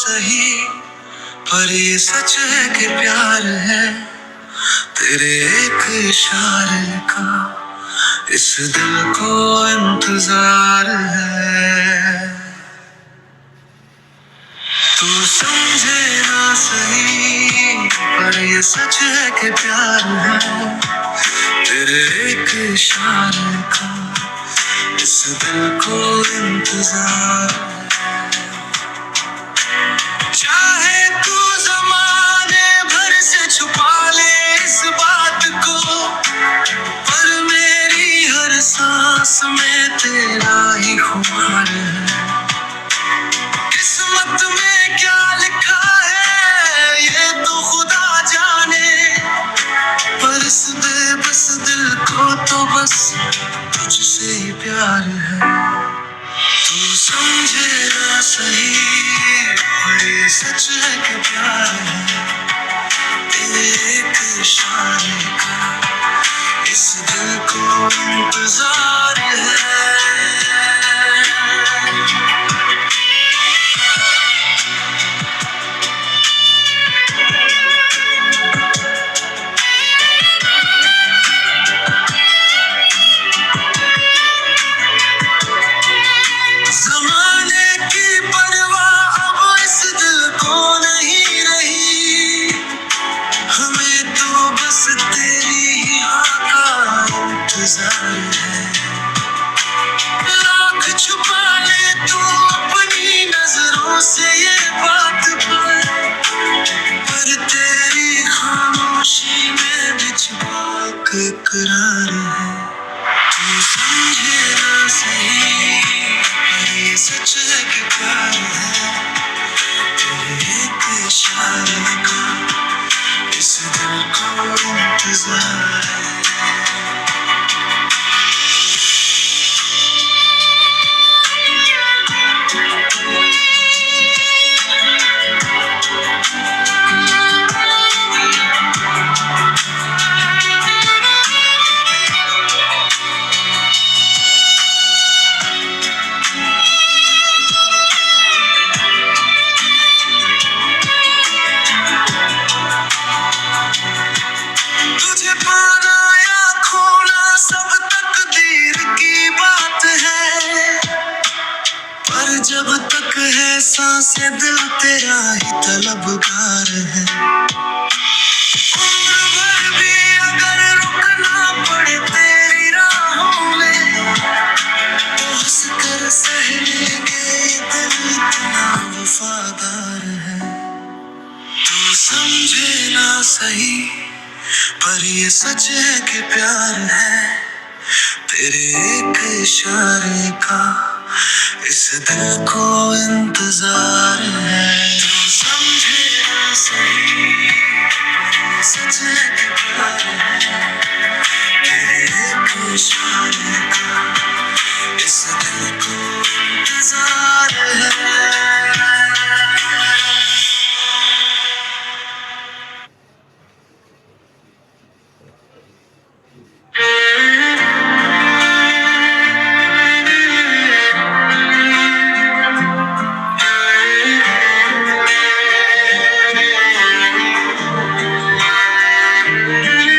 सही, पर ये सच है कि प्यार है तेरे एक इशारे का, इस दिल को इंतजार है। तू समझे ना सही, पर ये सच है कि प्यार है तेरे एक इशारे का, इस दिल को इंतजार है। चाहे तू ज़माने भर से छुपा ले इस बात को, पर मेरी हर सांस में तेरा ही खुमार है। किस्मत में क्या लिखा है ये तो खुदा जाने, पर इस बेबस दिल को तो बस तुझसे ही प्यार है। तू समझे ना सही, पर ये सच है कि प्यार है तेरे एक इशारे का, इस दिल को इंतजार है। ज़माने की परवाह अब इस दिल को नहीं रही, हमें तो बस तेरी ही हाँ का इंतजार है। लाख छुपा ले तू अपनी नजरों से ये बात पर तेरी खामोशी में भी छुपा एक इकरार है। तू समझे ना सही, पर ये सच है कि प्यार है तेरे एक इशारे का, इस दिल को इंतजार है। तुझे पाना या खोना सब तकदीर की बात है, पर जब तक है सांसें दिल तेरा ही तलबगार है। उम्र भर भी अगर रुकना पड़े तेरी राहों में, तो हंस कर सह लेंगे ये दिल इतना वफादार है। तू समझे ना सही, पर ये सच है कि प्यार है तेरे एक इशारे का, इस दिल को इंतजार है। तू समझे ना सही, पर ये सच है कि प्यार है तेरे एक इशारे का, इस दिल को इंतजार है।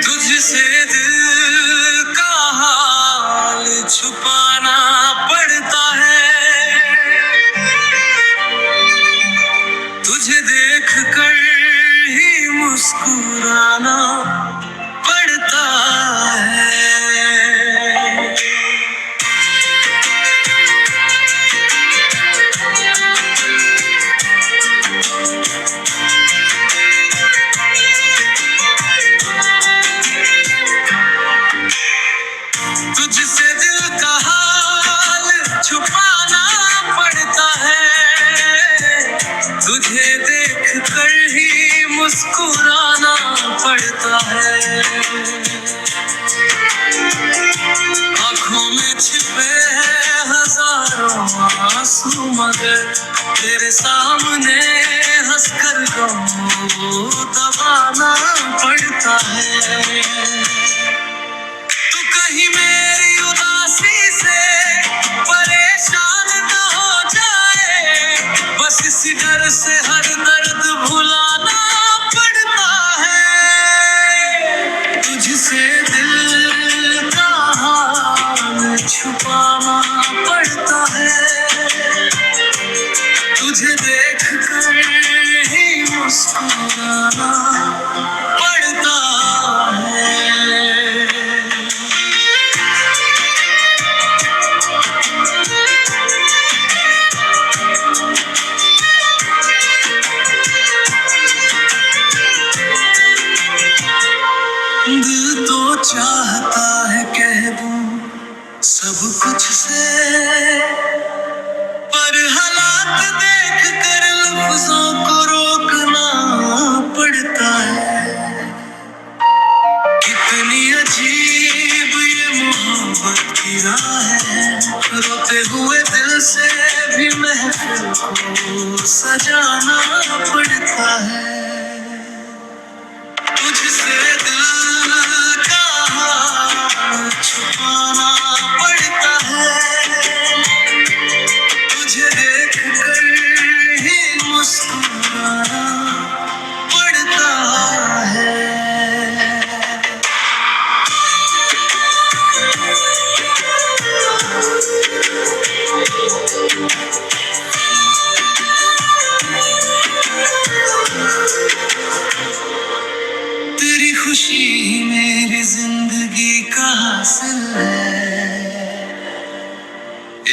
तुझसे दिल का हाल छुपाना पड़ता है, तुझे देख कर ही मुस्कुराना पड़ता है। तुझसे दिल का हाल छुपाना पड़ता है, तुझे देख कर ही मुस्कुराना पड़ता है। आँखों में छिपे हैं हजारों आंसू, मगर तेरे सामने हंसकर गम दबाना पड़ता है। तू कहीं मेरी उदासी से परेशान न हो जाए, बस इस इसी डर से हर दर्द भुलाना पड़ता है, तुझसे दिल का हाल छुपाना पड़ता है, तुझे देख कर ही मुस्कुराना पड़ता है। दिल तो चाहता है कह दूं सब कुछ से, पर हालात देख कर लफ्जों को रोकना पड़ता है। कितनी अजीब ये मोहब्बत की राह है, रोते हुए दिल से भी महफिल को सजाना पड़ता है, तुझसे दिल का हाल छुपाना पड़ता है, तुझे देख कर ही मुस्कुराना पड़ता है। तेरी खुशी मेरी जिंदगी का हासिल है,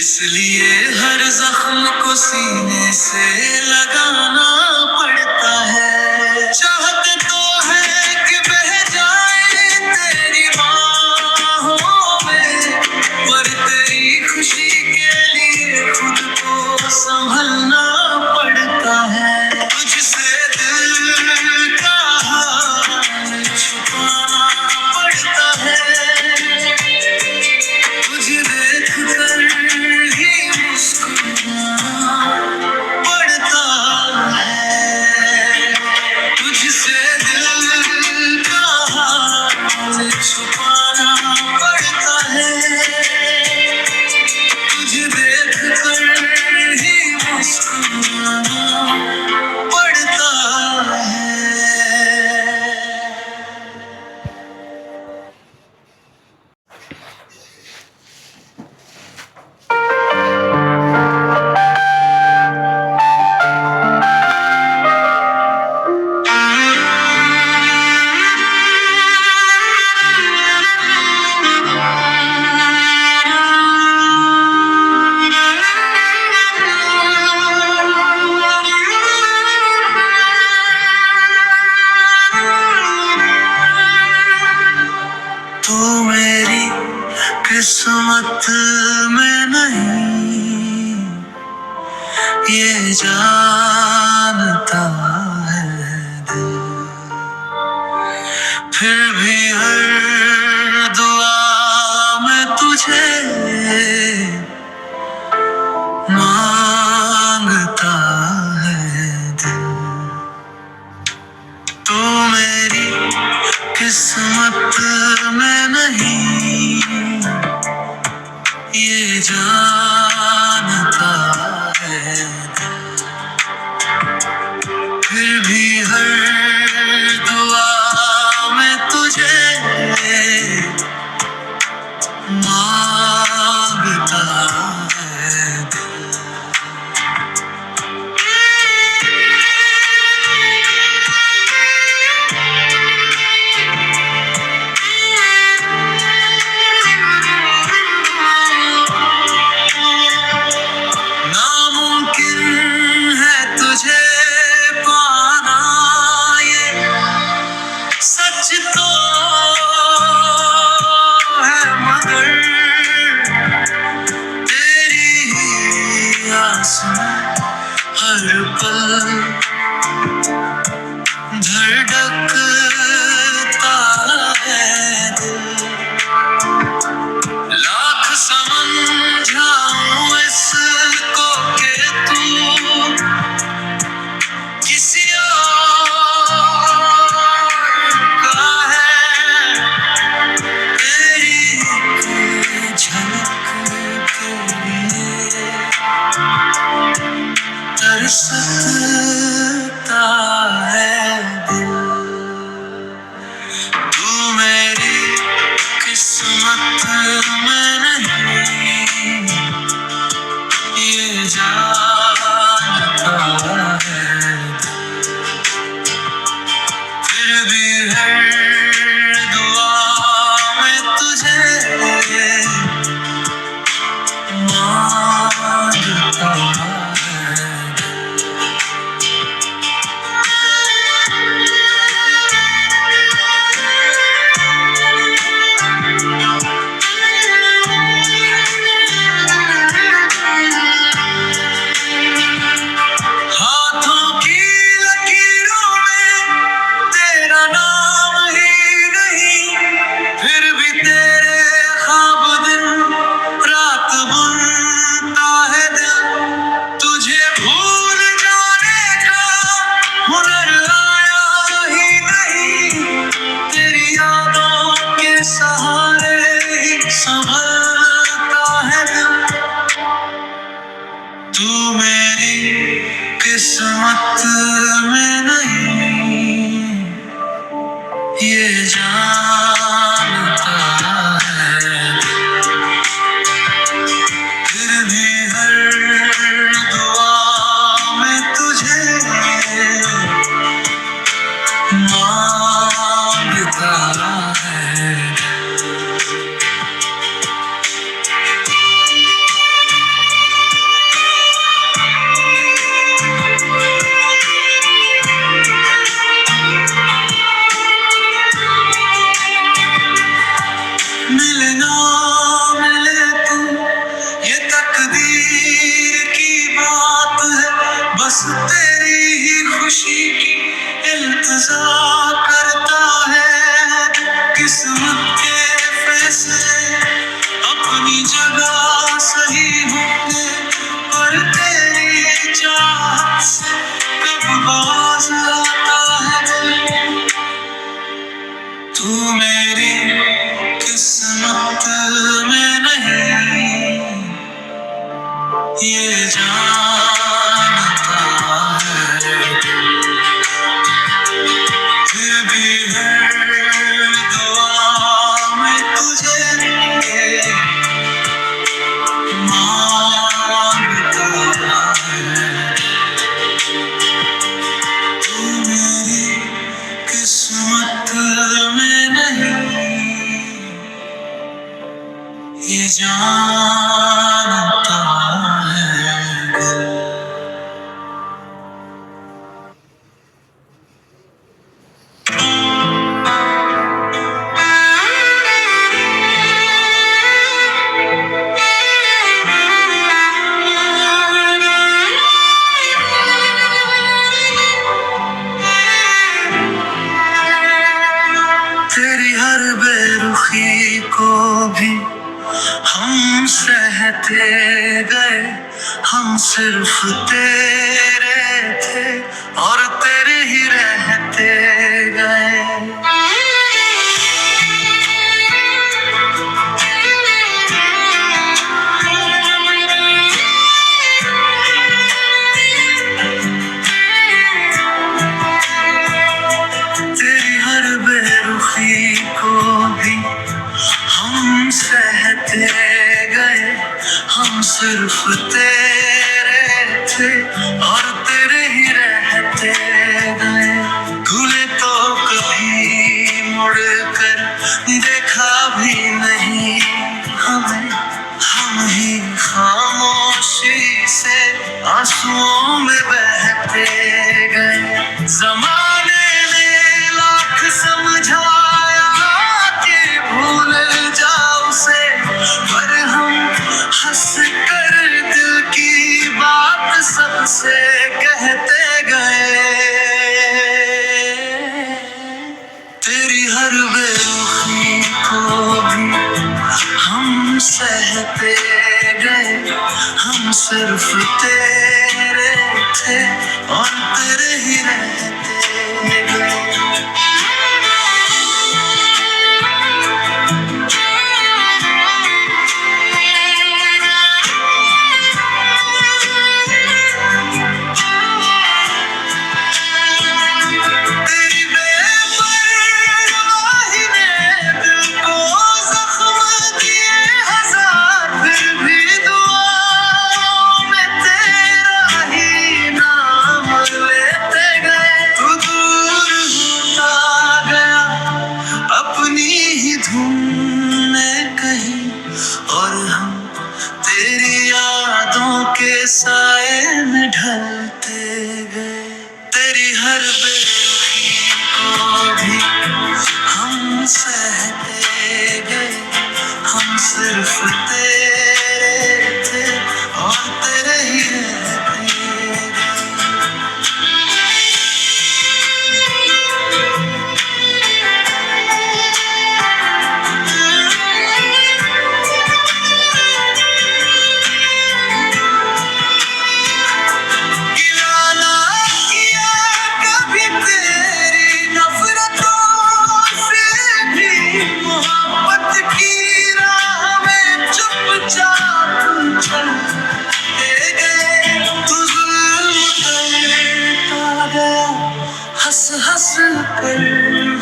इसलिए हर जख्म को सीने से लगाना पड़ता है। चाहते तो है कि बह जाए तेरी बाहों में, पर तेरी खुशी के लिए खुद को संभलना पड़ता है, तुझसे दिल का हाल छुपाना पड़ता है, तुझे देख कर ही मुस्कुराना पड़ता है, तुझसे दिल का हाल छुपाना पड़ता है, तुझे देख कर ही मुस्कुराना पड़ता है। तो मेरी किस्मत में नहीं ये जानता है दिल, फिर भी हर दुआ में तुझे मांगता है दिल। तो मेरी किस्मत में नहीं ये जानता है दिल, फिर भी हर दुआ में तुझे मांगता है दिल। नामुमकिन है तुझे पाना ये सच तो है, मगर तेरी ही आस में हर पल धड़कता है दिल। लाख समझाऊं इसको कि तू किसी और का है, तेरी झलक के लिए तरसता भी हर दुआ में तुझे मांगता है। हाथों की लकीरों में तेरा नाम ही नहीं, फिर भी तेरे ख्वाब दिन रात बुनता है दिल। तुझे भूल जाने का हुनर आया ही नहीं, तेरी यादों के सहारे ही संभलता है दिल। तू मेरी किस्मत में नहीं, ये जानता है। फिर भी हर दुआ में तुझे मांगता है। मिले ना मिले तू, ये तकदीर की बात है। बस तेरी ही खुशी की इल्तिजा करता है। किस्मत के फैसले अपनी जगह सही होंगे, पर तेरी चाहत से कब बाज आता है। तू मेरी किस्मत में नहीं, ये जानता है। फिर भी हर दुआ में तुझे मांगता है। तू मेरी किस्मत में नहीं, ये जानता है। तेरी हर बेरुखी को भी हम सहते गए, हम सिर्फ तेरे थे और तेरे ही रहते गए। तेरी हर बेरुखी को भी हम सहते गए, हम सिर्फ तेरे थे और तेरे ही रहते गए। तूने तो कभी मुड़ कर देखा भी नहीं हमें, हम ही खामोशी से आंसुओं में बहते गए। जमाने ने लाख समझाया कि भूल जाओ उसे, पर हम हंस कर दिल की बात सबसे कहते गए। तेरी हर बेरुखी को भी हम सहते गए, हम सिर्फ तेरे थे और तेरे ही रहते गए। तेरी बेपरवाही ने दिल को जख्म दिए हजार, फिर भी दुआओं में तेरा ही नाम लेते गए। पर,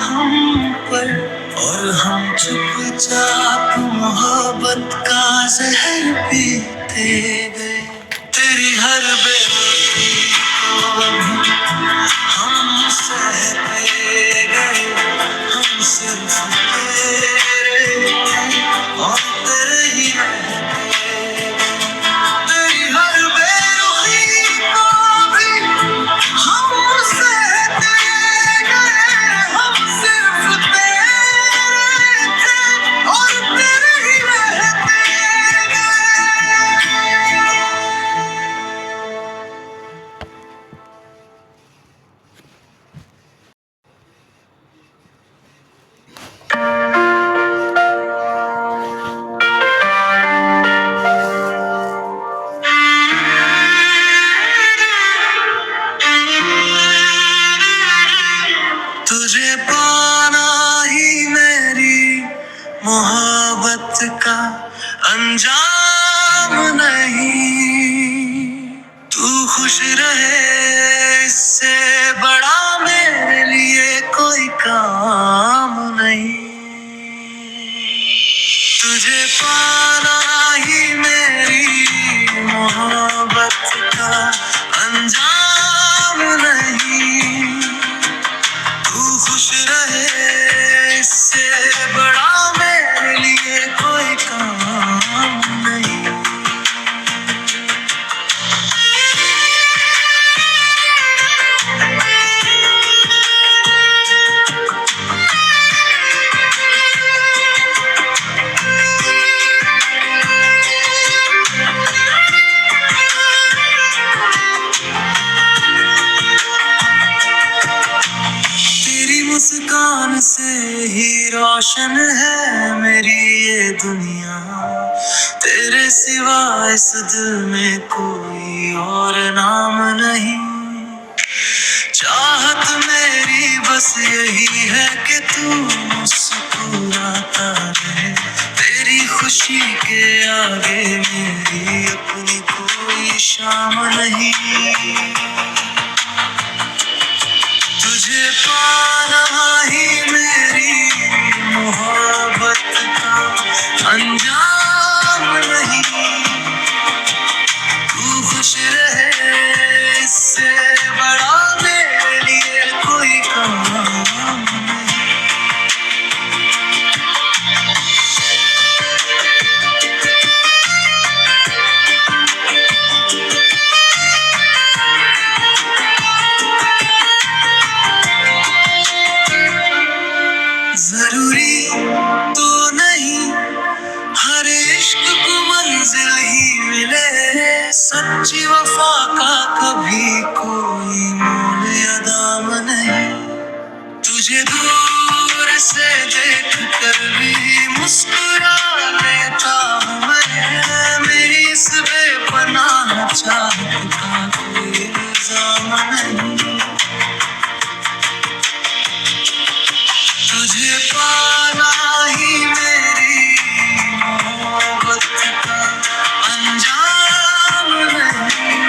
हम पर, और हम चुपचाप मोहब्बत का जहर पीते गए। तेरी हर बेवफाई को हम सहते गए, हम सिर्फ तेरे थे और तेरे ही रहते गए। तेरी हर बेरुखी को भी हम सहते गए, हम सिर्फ तेरे थे और तेरे ही रहते तुझे पाना ही मेरी मोहब्बत का अंजाम नहीं। तू खुश रहे इससे बड़ा मेरे लिए कोई काम नहीं। तुझे पाना ही मेरी मोहब्बत का अंजाम नहीं। तू खुश रहे इससे बड़ा मेरे लिए कोई काम नहीं। तेरी मुस्कान से ही रोशन है मेरी ये दुनिया। तेरे सिवा इस दिल में कोई और नाम नहीं। चाहत मेरी बस यही है कि तू मुस्कुराता रहे। तेरी खुशी के आगे मेरी अपनी कोई शाम नहीं। तुझे पाना ही मेरी मोहब्बत का अंजाम नहीं। तू खुश रहे इससे बड़ा मेरे लिए कोई काम नहीं। जरूरी तो नहीं हर इश्क को मंजिल ही मिले। सच्ची वफा का कभी कोई मोल या दाम नहीं। तुझे दूर से देख कर भी मुस्कुरा लेता हूँ मैं। मेरी इस बेपनाह चाहत का कोई इल्जाम नहीं। तुझे पाना ही मेरी मोहब्बत का अंजाम नहीं।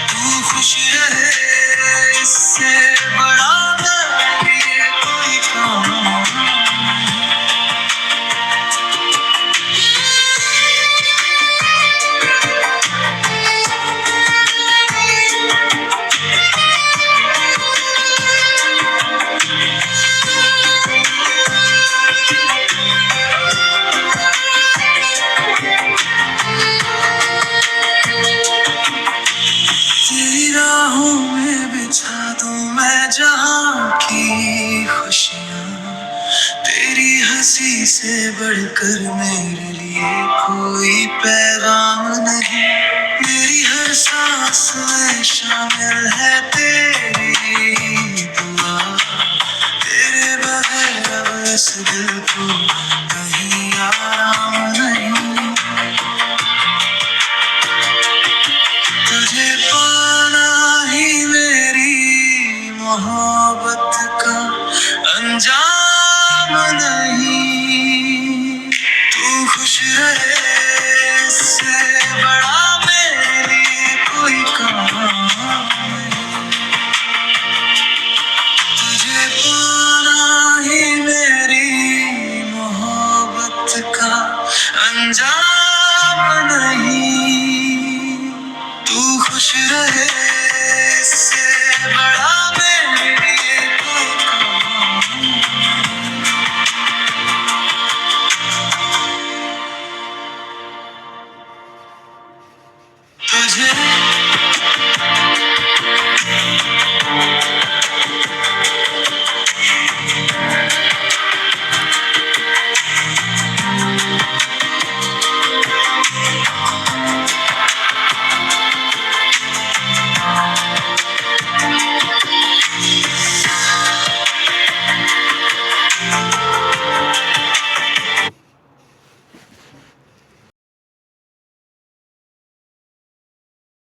तू खुश रहे इससे बड़ा मेरे लिए कोई काम नहीं। तेरी राहों में बिछा दूं मैं जहां की खुशियां। तेरी हंसी से बढ़कर मेरे लिए कोई पैगाम नहीं। मेरी हर सांस में शामिल है तेरी दुआ। तेरे बगैर अब इस दिल को कहीं आराम नहीं। तुझे पाना ही मेरी मोहब्बत का अंजाम नहीं। तू खुश रहे इससे बड़ा मेरे लिए कोई काम नहीं। तुझे